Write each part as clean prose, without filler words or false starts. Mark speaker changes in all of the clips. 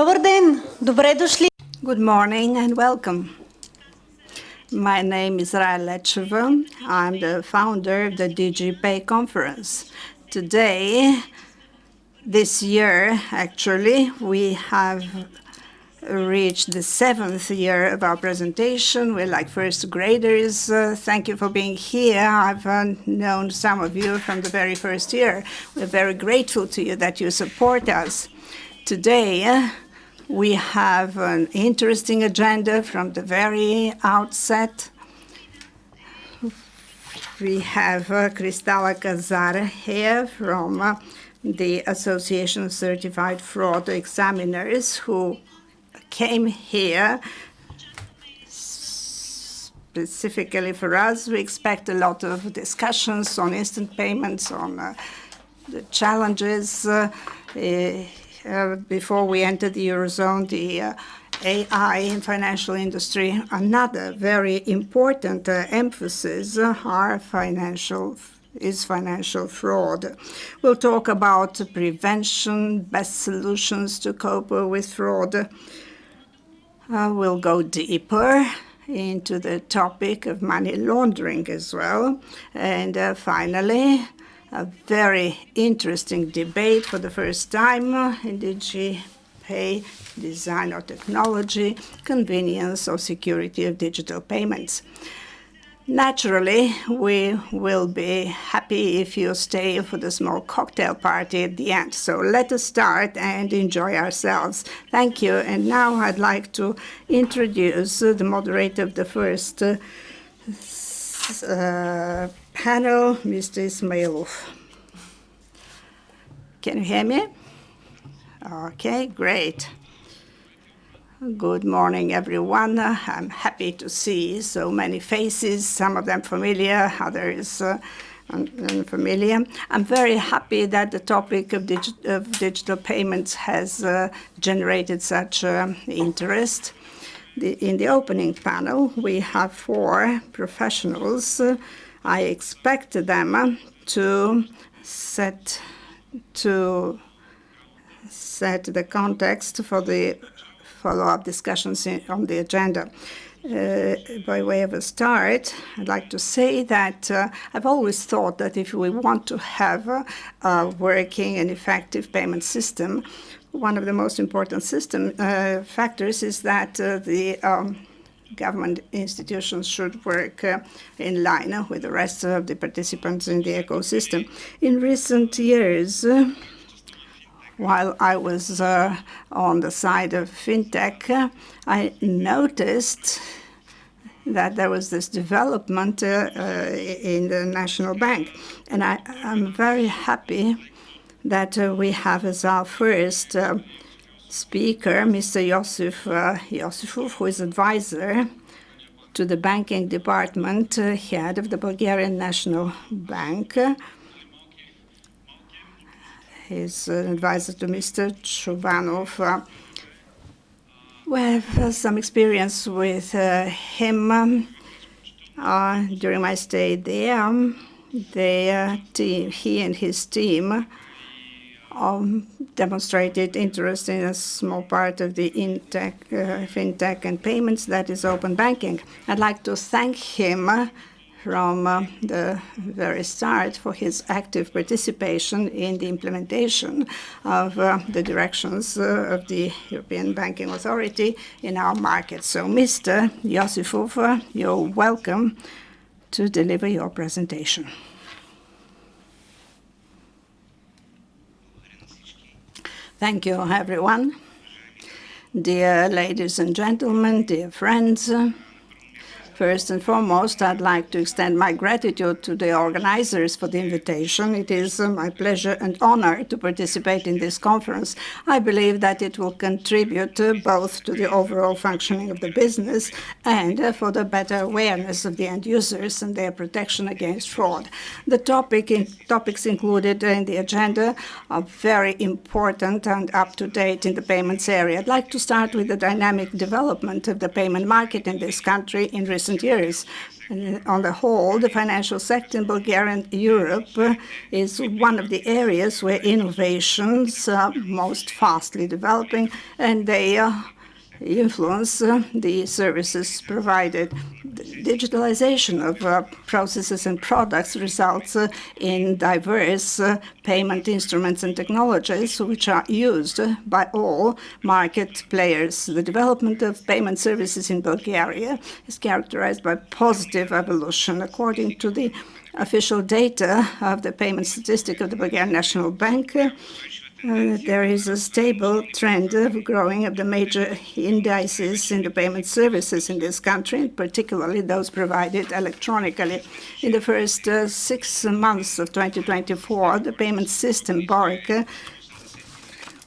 Speaker 1: Добър ден! Добре дошли!
Speaker 2: Good morning and welcome. My name is Rael Lecheva. I'm the founder of the DigiPay conference. Today, this year, actually, we have reached the 7th year of our presentation. We're like first graders. Thank you for being here. I've known some of you from the very first year. We're very grateful to you that you support us. Today, we have an interesting agenda from the very outset. We have Cristala Kazara here from the Association of Certified Fraud Examiners who came here specifically for us. We expect a lot of discussions on instant payments, on the challenges before we enter the Eurozone, the AI in financial industry. Another very important emphasis is financial fraud. We'll talk about prevention, best solutions to cope with fraud. We'll go deeper into the topic of money laundering as well. And finally, a very interesting debate for the first time in DigiPay, design or technology, convenience or security of digital payments. Naturally, we will be happy if you stay for the small cocktail party at the end. So let us start and enjoy ourselves. Thank you. And now I'd like to introduce the moderator of the first panel, Mr. Ismailov. Can you hear me? Okay, great. Good morning, everyone. I'm happy to see so many faces, some of them familiar, others unfamiliar. I'm very happy that the topic of digital payments has generated such interest. In the opening panel, we have 4 professionals. I expect them to set the context for the follow-up discussions on the agenda. By way of a start, I'd like to say that I've always thought that if we want to have a working and effective payment system, one of the most important factors is that the government institutions should work in line with the rest of the participants in the ecosystem. In recent years, while I was on the side of fintech, I noticed that there was this development in the National Bank. And I'm very happy that we have as our first speaker, Mr. Yosif Yosifov, who is advisor to the banking department, head of the Bulgarian National Bank. He's an advisor to Mr. Chubanov. We have some experience with him during my stay there. He and his team demonstrated interest in a small part of the fintech and payments, that is open banking. I'd like to thank him from the very start for his active participation in the implementation of the directions of the European Banking Authority in our market. So, Mr. Yosifov, you're welcome to deliver your presentation. Thank you, everyone. Dear ladies and gentlemen, dear friends, first and foremost, I'd like to extend my gratitude to the organizers for the invitation. It is my pleasure and honor to participate in this conference. I believe that it will contribute both to the overall functioning of the business and for the better awareness of the end users and their protection against fraud. The topics included in the agenda are very important and up-to-date in the payments area. I'd like to start with the dynamic development of the payment market in this country in recent years. And on the whole, the financial sector in Bulgaria and Europe is one of the areas where innovations are most fastly developing, and they influence the services provided. The digitalization of processes and products results in diverse payment instruments and technologies which are used by all market players. The development of payment services in Bulgaria is characterized by positive evolution. According to the official data of the payment statistic of the Bulgarian National Bank, there is a stable trend of growing of the major indices in the payment services in this country, particularly those provided electronically. In the first 6 months of 2024, the payment system BORICA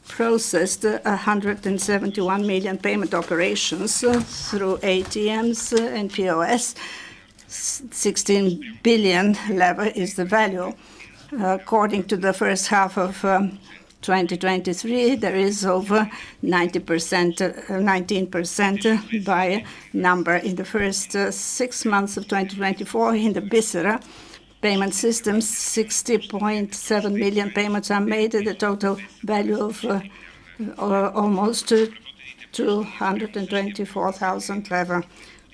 Speaker 2: processed 171 million payment operations through ATMs and POS. 16 billion level is the value. According to the first half of 2023, there is over 19% by number. In the first 6 months of 2024, in the BISERA payment system, 60.7 million payments are made at a total value of almost 224,000 level.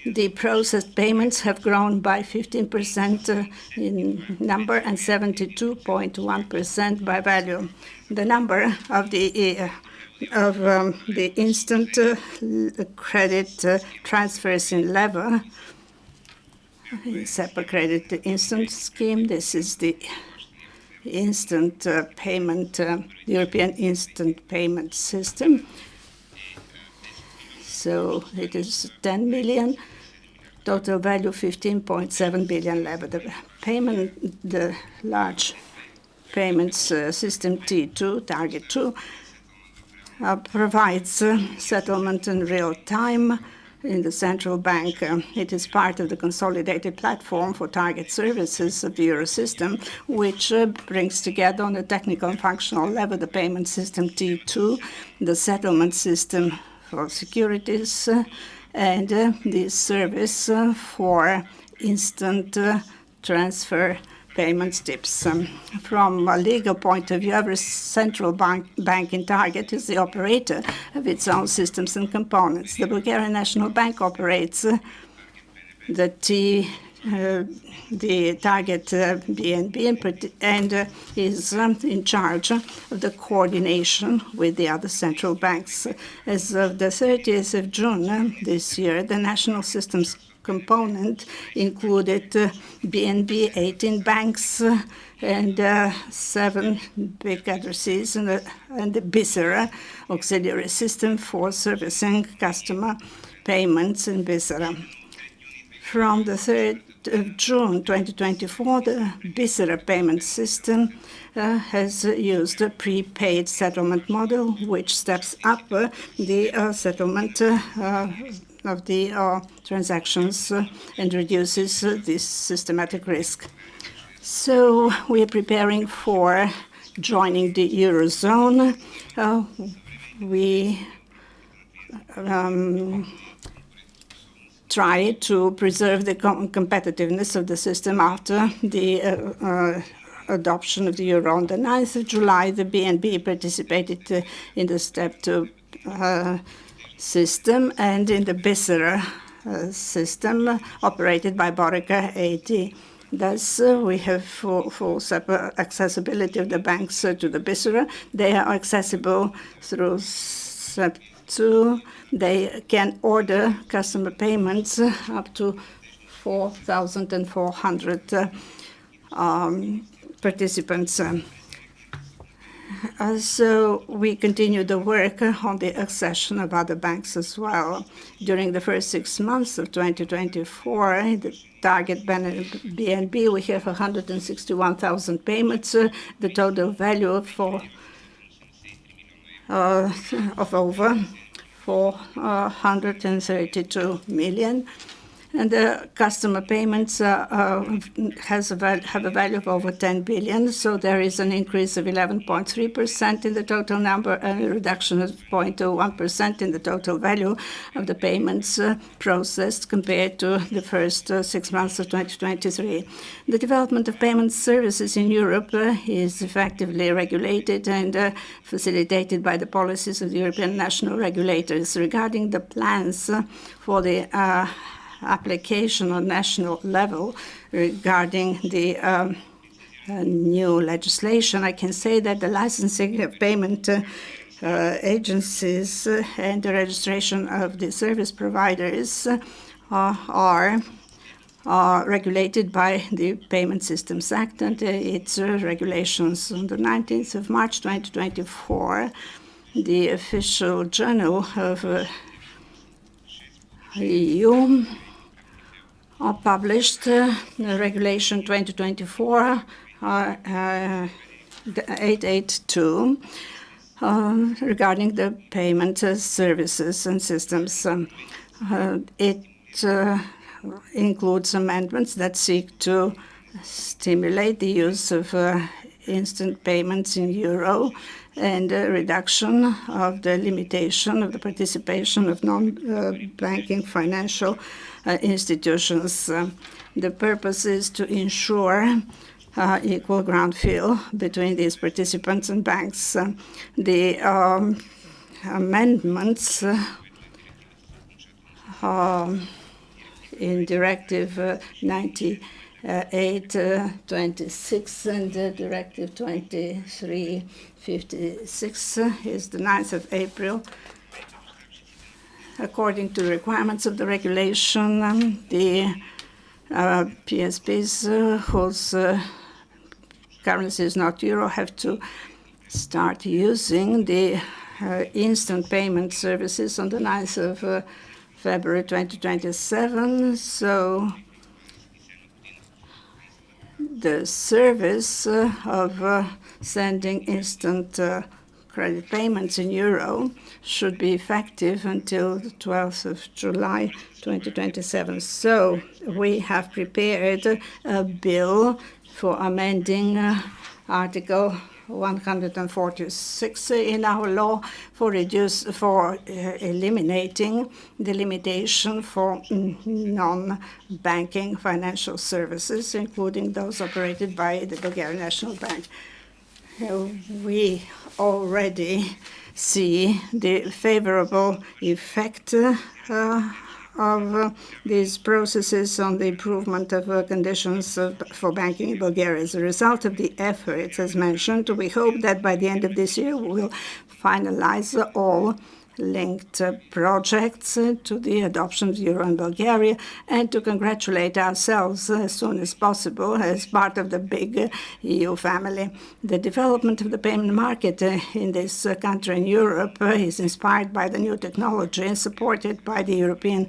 Speaker 2: The processed payments have grown by 15% in number and 72.1% by value. The number of the instant credit transfers in level, separate credit instant scheme. This is the instant payment, European instant payment system. So it is 10 million, total value 15.7 billion level. The large payments system T2, Target 2, provides settlement in real time in the central bank. It is part of the consolidated platform for target services of the Eurosystem, which brings together on a technical and functional level the payment system T2, the settlement system for securities, and the service for instant transfer payments tips. From a legal point of view, every central bank in target is the operator of its own systems and components. The Bulgarian National Bank operates the target BNB and is in charge of the coordination with the other central banks. As of the 30th of June this year, the national systems component included BNB, 18 banks, and 7 big addresses, and the BISERA auxiliary system for servicing customer payments in BISERA. From the 3rd of June 2024, the BISERA payment system has used a prepaid settlement model, which steps up the settlement of the transactions and reduces this systematic risk. So we are preparing for joining the Eurozone. We try to preserve the competitiveness of the system after the adoption of the euro. On the 9th of July, the BNB participated in the Step 2 system and in the BISERA system operated by BORICA AD. Thus, we have full accessibility of the banks to the BISERA. They are accessible through Step 2. They can order customer payments up to 4,400 participants. So we continue the work on the accession of other banks as well. During the first 6 months of 2024, the target BNB, we have 161,000 payments, the total value of over 432 million. And the customer payments have a value of over 10 billion, so there is an increase of 11.3% in the total number and a reduction of 0.01% in the total value of the payments processed compared to the first 6 months of 2023. The development of payment services in Europe is effectively regulated and facilitated by the policies of the European national regulators. Regarding the plans for the application on national level regarding the new legislation, I can say that the licensing of payment agencies and the registration of the service providers are regulated by the Payment Systems Act and its regulations. On the 19th of March 2024, the official journal of EU published Regulation 2024-882 regarding the payment services and systems. It includes amendments that seek to stimulate the use of instant payments in euro and a reduction of the limitation of the participation of non-banking financial institutions. The purpose is to ensure equal ground feel between these participants and banks. The amendments in Directive 98/26 and Directive 23/56 is the 9th of April. According to the requirements of the regulation, the PSPs whose currency is not euro have to start using the instant payment services on the 9th of February 2027. So the service of sending instant credit payments in euro should be effective until the 12th of July 2027. So we have prepared a bill for amending Article 146 in our law for eliminating the limitation for non-banking financial services, including those operated by the Bulgarian National Bank. We already see the favorable effect of these processes on the improvement of conditions for banking in Bulgaria. As a result of the efforts, as mentioned, we hope that by the end of this year we will finalize all linked projects to the adoption of the euro in Bulgaria and to congratulate ourselves as soon as possible as part of the big EU family. The development of the payment market in this country in Europe is inspired by the new technology and supported by the European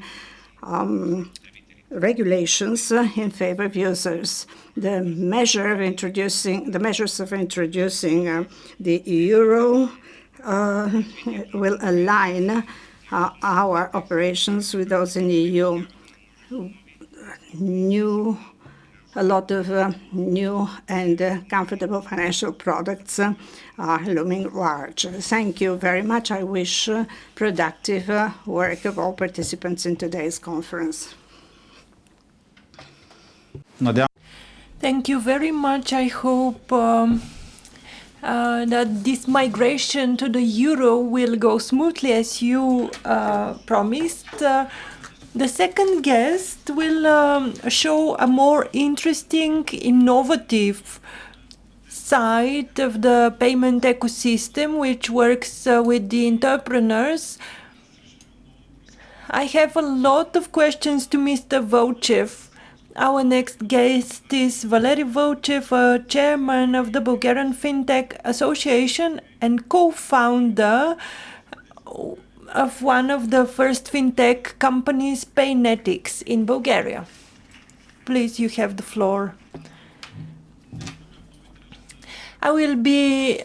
Speaker 2: regulations in favor of users. The measures of introducing the euro will align our operations with those in the EU. A lot of new and comfortable financial products are looming large. Thank you very much. I wish productive work of all participants in today's conference.
Speaker 3: Thank you very much. I hope that this migration to the euro will go smoothly as you promised. The second guest will show a more interesting, innovative side of the payment ecosystem, which works with the entrepreneurs. I have a lot of questions to Mr. Vocev. Our next guest is Valery Vocev, chairman of the Bulgarian FinTech Association and co-founder of one of the first FinTech companies, Paynetics, in Bulgaria. Please, you have the floor. I will be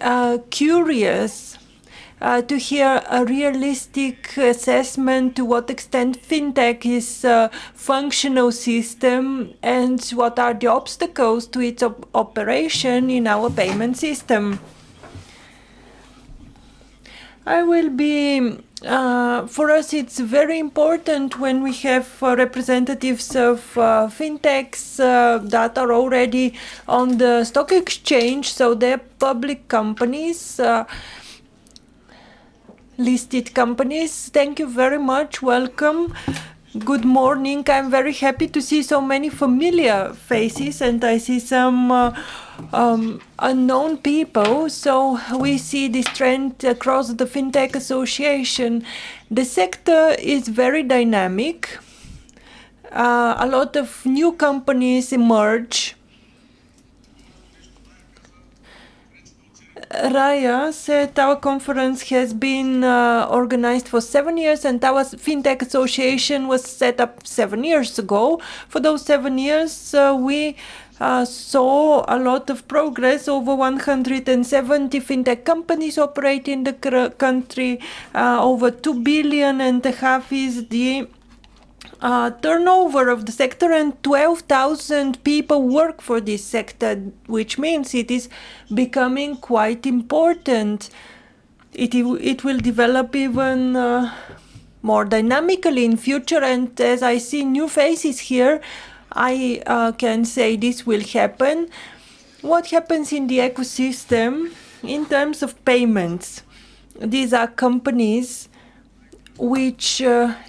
Speaker 3: curious to hear a realistic assessment to what extent fintech is a functional system and what are the obstacles to its operation in our payment system. I will be, for us it's very important when we have representatives of fintechs that are already on the stock exchange, so they're public companies, listed companies. Thank you very much, welcome. Good morning. I'm very happy to see so many familiar faces, and I see some unknown people. So we see this trend across the FinTech Association. The sector is very dynamic. A lot of new companies emerge. Raya said our conference has been organized for 7 years, and our FinTech Association was set up 7 years ago. For those 7 years, we saw a lot of progress. Over 170 FinTech companies operate in the country. Over 2.5 billion is the turnover of the sector, and 12,000 people work for this sector, which means it is becoming quite important. It will develop even more dynamically in future, and as I see new faces here, I can say this will happen. What happens in the ecosystem in terms of payments? These are companies which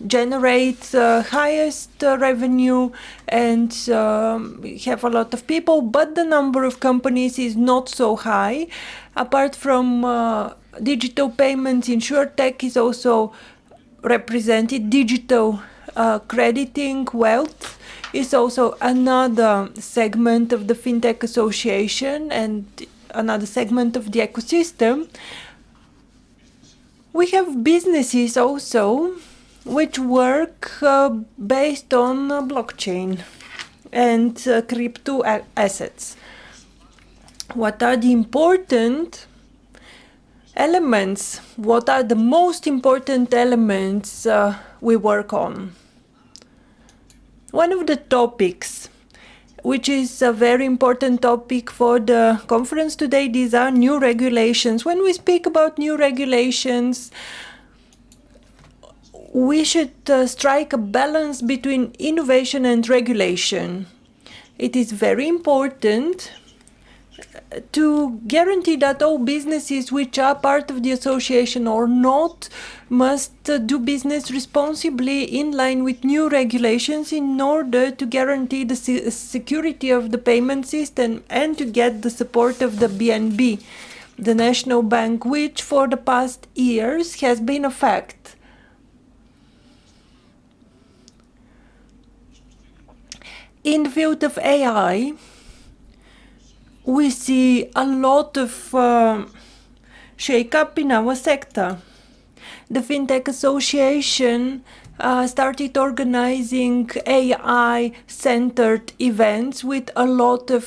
Speaker 3: generate highest revenue and have a lot of people, but the number of companies is not so high. Apart from digital payments, InsurTech is also represented. Digital crediting, wealth is also another segment of the FinTech Association and another segment of the ecosystem. We have businesses also which work based on blockchain and crypto assets. What are the important elements? What are the most important elements we work on? One of the topics, which is a very important topic for the conference today, these are new regulations. When we speak about new regulations, we should strike a balance between innovation and regulation. It is very important to guarantee that all businesses which are part of the association or not must do business responsibly in line with new regulations in order to guarantee the security of the payment system and to get the support of the BNB, the National Bank, which for the past years has been a fact. In the field of AI, we see a lot of shake-up in our sector. The FinTech Association started organizing AI-centered events with a lot of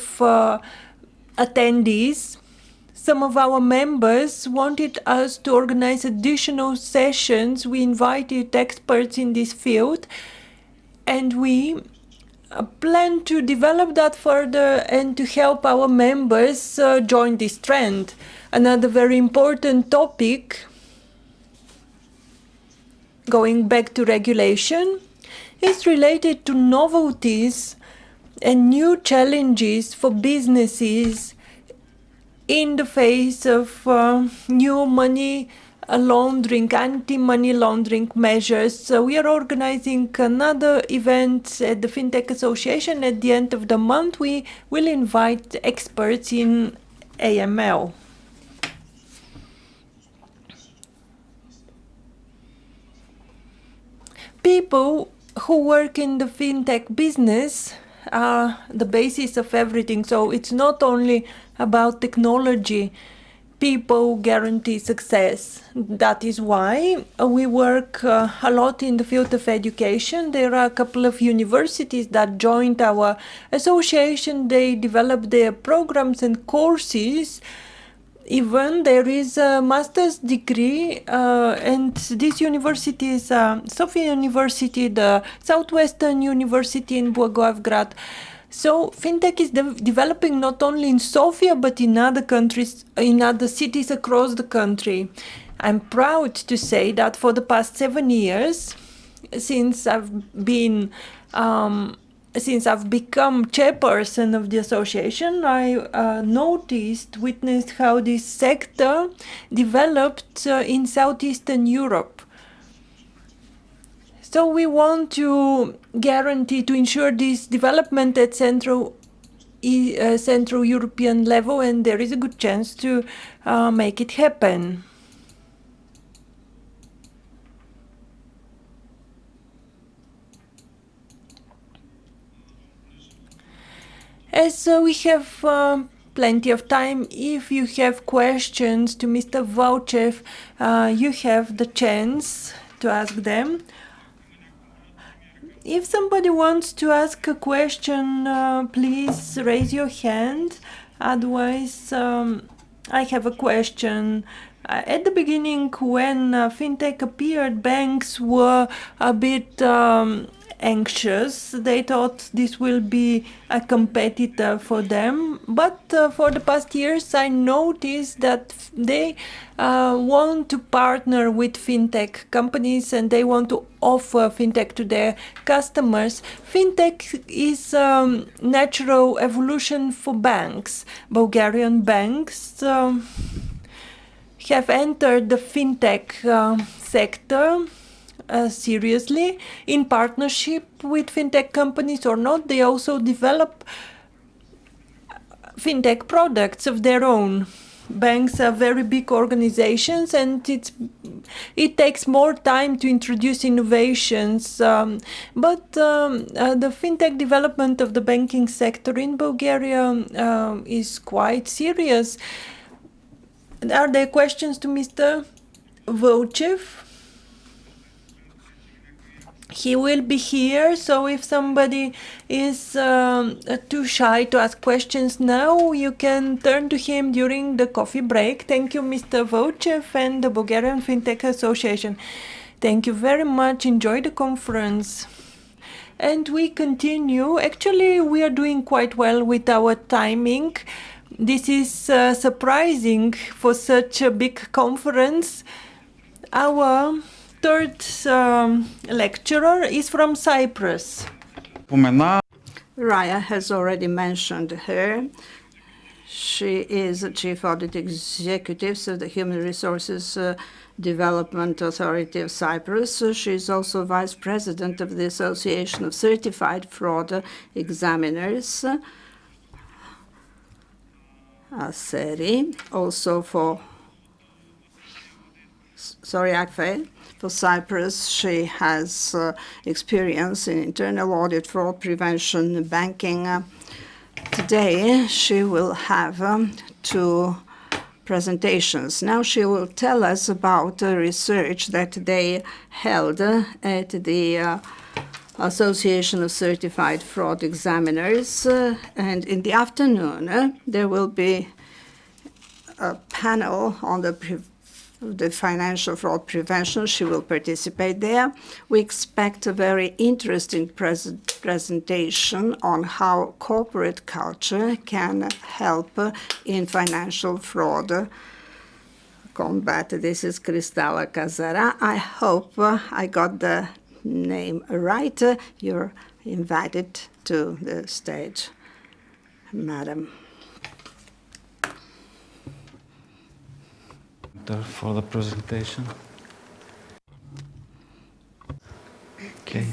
Speaker 3: attendees. Some of our members wanted us to organize additional sessions. We invited experts in this field, and we plan to develop that further and to help our members join this trend. Another very important topic, going back to regulation, is related to novelties and new challenges for businesses in the face of new money laundering, anti-money laundering measures. So we are organizing another event at the FinTech Association. At the end of the month, we will invite experts in AML. People who work in the FinTech business are the basis of everything. So it's not only about technology. People guarantee success. That is why we work a lot in the field of education. There are a couple of universities that joined our association. They developed their programs and courses Even there is a master's degree, and this university is Sofia University, the Southwestern University in Blagoevgrad. So fintech is developing not only in Sofia but in other countries, in other cities across the country. I'm proud to say that for the past 7 years, since I've become chairperson of the association, I witnessed how this sector developed in Southeastern Europe. So we want to ensure this development at Central European level, and there is a good chance to make it happen. As we have plenty of time, if you have questions to Mr. Vouchev, you have the chance to ask them. If somebody wants to ask a question, please raise your hand. Otherwise, I have a question. At the beginning, when fintech appeared, banks were a bit anxious. They thought this will be a competitor for them. But for the past years, I noticed that they want to partner with fintech companies, and they want to offer fintech to their customers. Fintech is natural evolution for banks. Bulgarian banks have entered the fintech sector seriously, in partnership with fintech companies or not. They also develop fintech products of their own. Banks are very big organizations, and it takes more time to introduce innovations. But the fintech development of the banking sector in Bulgaria is quite serious. Are there questions to Mr. Vouchev? He will be here, so if somebody is too shy to ask questions now, you can turn to him during the coffee break. Thank you, Mr. Vouchev and the Bulgarian FinTech Association. Thank you very much. Enjoy the conference. And we continue. Actually, we are doing quite well with our timing. This is surprising for such a big conference. Our third lecturer is from Cyprus.
Speaker 2: Raya has already mentioned her. She is the Chief Audit Executive of the Human Resources Development Authority of Cyprus. She is also Vice President of the Association of Certified Fraud Examiners, ASERI, also for For Cyprus, she has experience in internal audit, fraud prevention, banking. Today, she will have two presentations. Now she will tell us about research that they held at the Association of Certified Fraud Examiners. And in the afternoon, there will be a panel on the financial fraud prevention. She will participate there. We expect a very interesting presentation on how corporate culture can help in financial fraud combat. This is Cristala Kazara. I hope I got the name right. You're invited to the stage, madam.
Speaker 4: For the presentation. Okay.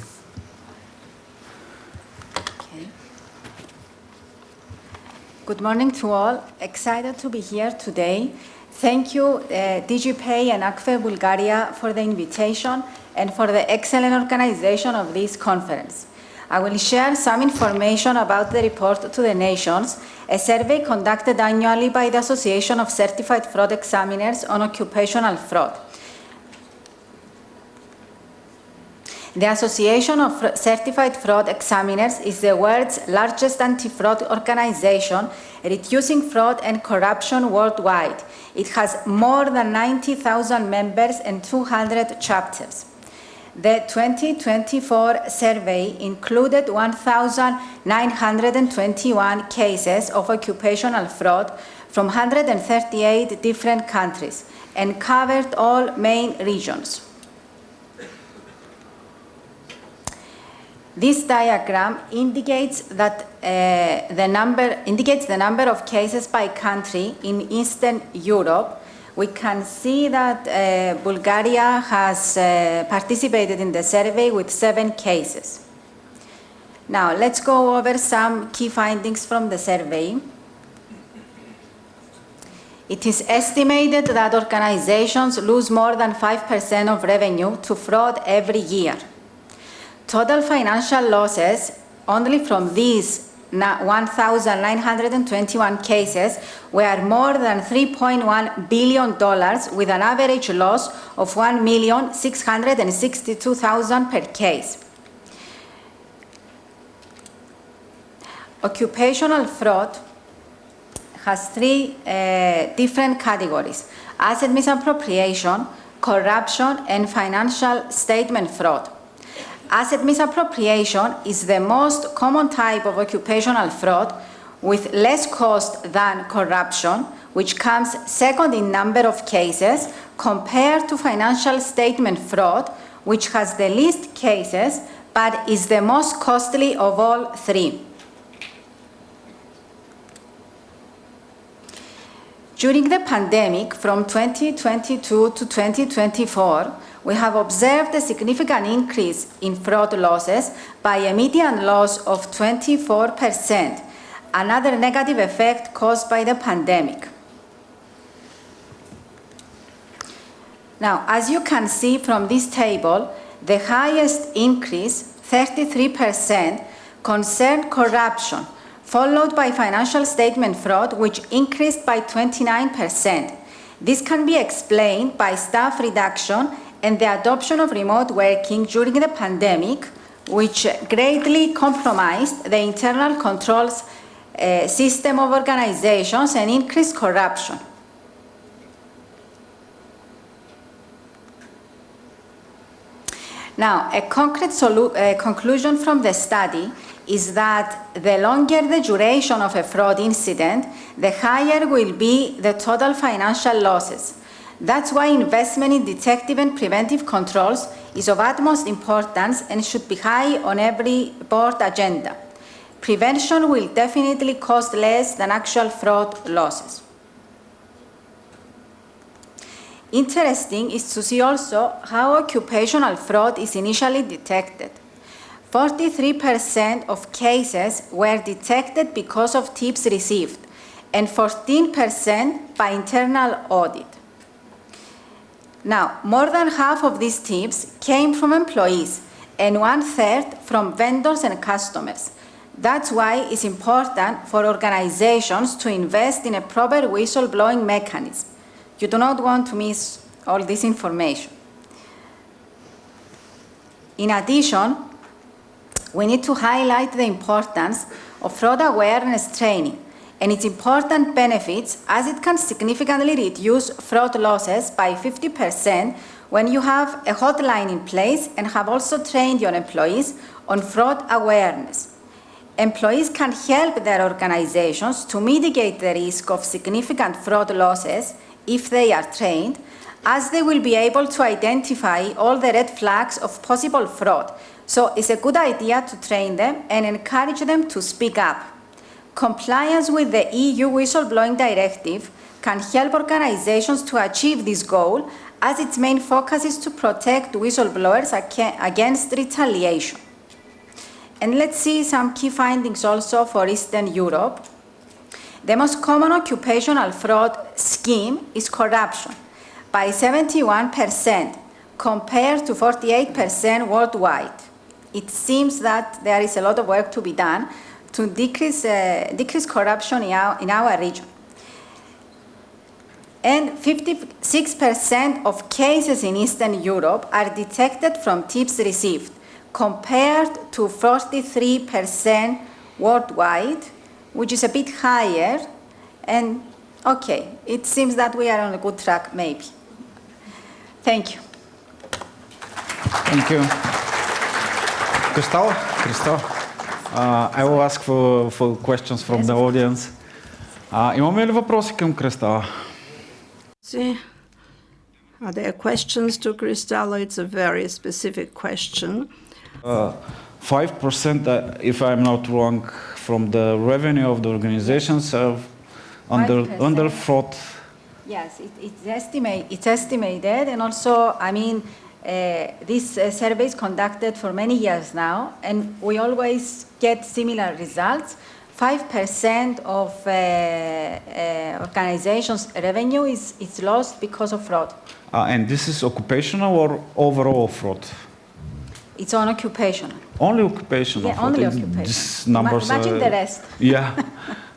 Speaker 5: Good morning to all. Excited to be here today. Thank you, DigiPay and ACFE Bulgaria, for the invitation and for the excellent organization of this conference. I will share some information about the report to the nations, a survey conducted annually by the Association of Certified Fraud Examiners on occupational fraud. The Association of Certified Fraud Examiners is the world's largest anti-fraud organization, reducing fraud and corruption worldwide. It has more than 90,000 members and 200 chapters. The 2024 survey included 1,921 cases of occupational fraud from 138 different countries and covered all main regions. This diagram indicates that the number of cases by country in Eastern Europe. We can see that Bulgaria has participated in the survey with 7 cases. Now, let's go over some key findings from the survey. It is estimated that organizations lose more than 5% of revenue to fraud every year. Total financial losses only from these 1,921 cases were more than $3.1 billion with an average loss of $1,662,000 per case. Occupational fraud has 3 different categories: asset misappropriation, corruption, and financial statement fraud. Asset misappropriation is the most common type of occupational fraud with less cost than corruption, which comes second in number of cases compared to financial statement fraud, which has the least cases but is the most costly of all 3. During the pandemic from 2022 to 2024, we have observed a significant increase in fraud losses by a median loss of 24%, another negative effect caused by the pandemic. Now, as you can see from this table, the highest increase, 33%, concerned corruption, followed by financial statement fraud, which increased by 29%. This can be explained by staff reduction and the adoption of remote working during the pandemic, which greatly compromised the internal controls system of organizations and increased corruption. Now, a concrete conclusion from the study is that the longer the duration of a fraud incident, the higher will be the total financial losses. That's why investment in detective and preventive controls is of utmost importance and should be high on every board agenda. Prevention will definitely cost less than actual fraud losses. Interesting is to see also how occupational fraud is initially detected. 43% of cases were detected because of tips received, and 14% by internal audit. Now, more than half of these tips came from employees and 1/3 from vendors and customers. That's why it's important for organizations to invest in a proper whistleblowing mechanism. You do not want to miss all this information. In addition, we need to highlight the importance of fraud awareness training and its important benefits, as it can significantly reduce fraud losses by 50% when you have a hotline in place and have also trained your employees on fraud awareness. Employees can help their organizations to mitigate the risk of significant fraud losses if they are trained, as they will be able to identify all the red flags of possible fraud. So it's a good idea to train them and encourage them to speak up. Compliance with the EU Whistleblowing Directive can help organizations to achieve this goal, as its main focus is to protect whistleblowers against retaliation. And let's see some key findings also for Eastern Europe. The most common occupational fraud scheme is corruption, by 71% compared to 48% worldwide. It seems that there is a lot of work to be done to decrease corruption in our region. And 56% of cases in Eastern Europe are detected from tips received, compared to 43% worldwide, which is a bit higher. And okay, it seems that we are on a good track, maybe. Thank you.
Speaker 4: Thank you. Crystal? I will ask for questions from the audience. Имаме ли въпроси към Кристала?
Speaker 2: See, are there questions to Cristalla? It's a very specific question.
Speaker 4: 5%, if I'm not wrong, from the revenue of the organizations are under fraud.
Speaker 5: Yes, it's estimated, and also, I mean, this survey is conducted for many years now, and we always get similar results. 5% of organizations' revenue is lost because of fraud.
Speaker 4: And this is occupational or overall fraud?
Speaker 5: It's on occupational.
Speaker 4: Only occupational
Speaker 5: Yeah,
Speaker 4: fraud.
Speaker 5: only occupational.
Speaker 4: These numbers
Speaker 5: Imagine the rest.
Speaker 4: Yeah.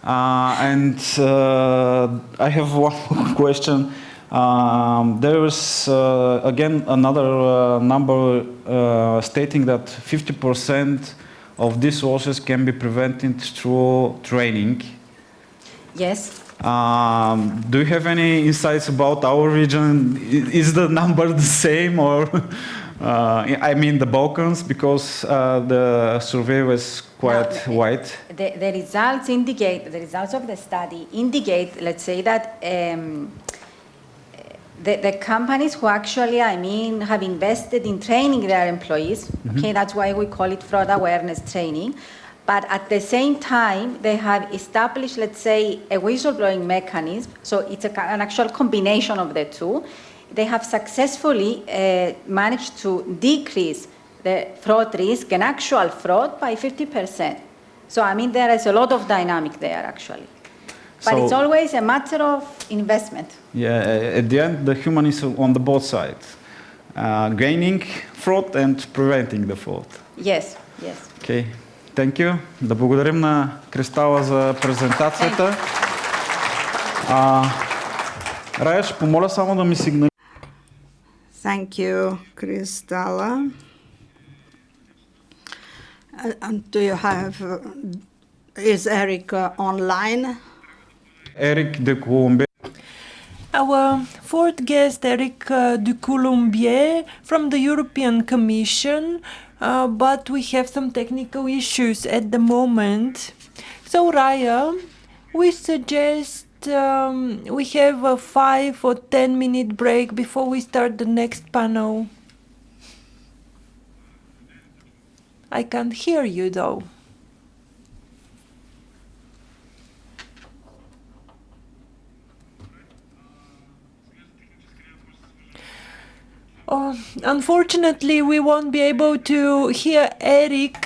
Speaker 4: And I have one question. There is again another number stating that 50% of these losses can be prevented through training.
Speaker 5: Yes.
Speaker 4: Do you have any insights about our region? Is the number the same, or I mean the Balkans, because the survey was quite wide.
Speaker 5: The results of the study indicate, let's say that the companies who actually, I mean, have invested in training their employees, okay, that's why we call it fraud awareness training, but at the same time, they have established, let's say, a whistleblowing mechanism, so it's an actual combination of the two. They have successfully managed to decrease the fraud risk and actual fraud by 50%. So, I mean, there is a lot of dynamic there, actually. But it's always a matter of investment.
Speaker 4: Yeah, at the end, the human is on the both sides, gaining fraud and preventing the fraud.
Speaker 5: Yes, yes.
Speaker 4: Okay, thank you. Да благодарим на Кристала за презентацията. Рая, ще помоля само да ми сигнали.
Speaker 2: Thank you, Cristalla. Do you have, is Eric online?
Speaker 4: Eric Ducoulombier.
Speaker 3: Our fourth guest, Eric Ducoulombier from the European Commission, but we have some technical issues at the moment. So, Raya, we suggest we have a 5 or 10-minute break before we start the next panel. I can't hear you, though. Oh, unfortunately, we won't be able to hear Eric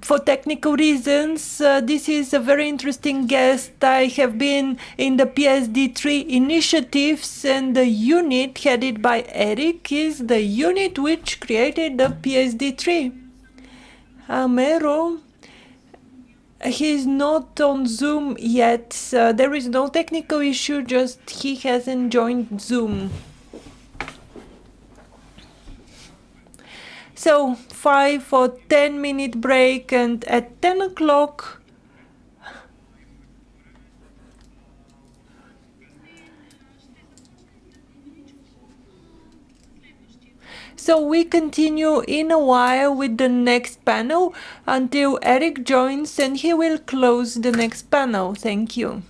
Speaker 3: for technical reasons. This is a very interesting guest. I have been in the PSD3 initiatives, and the unit headed by Eric is the unit which created the PSD3. Mero, he's not on Zoom yet. There is no technical issue, just he hasn't joined Zoom. So 5 or 10-minute break, and at 10 o'clock so we continue in a while with the next panel until Eric joins, and he will close the next panel. Thank you.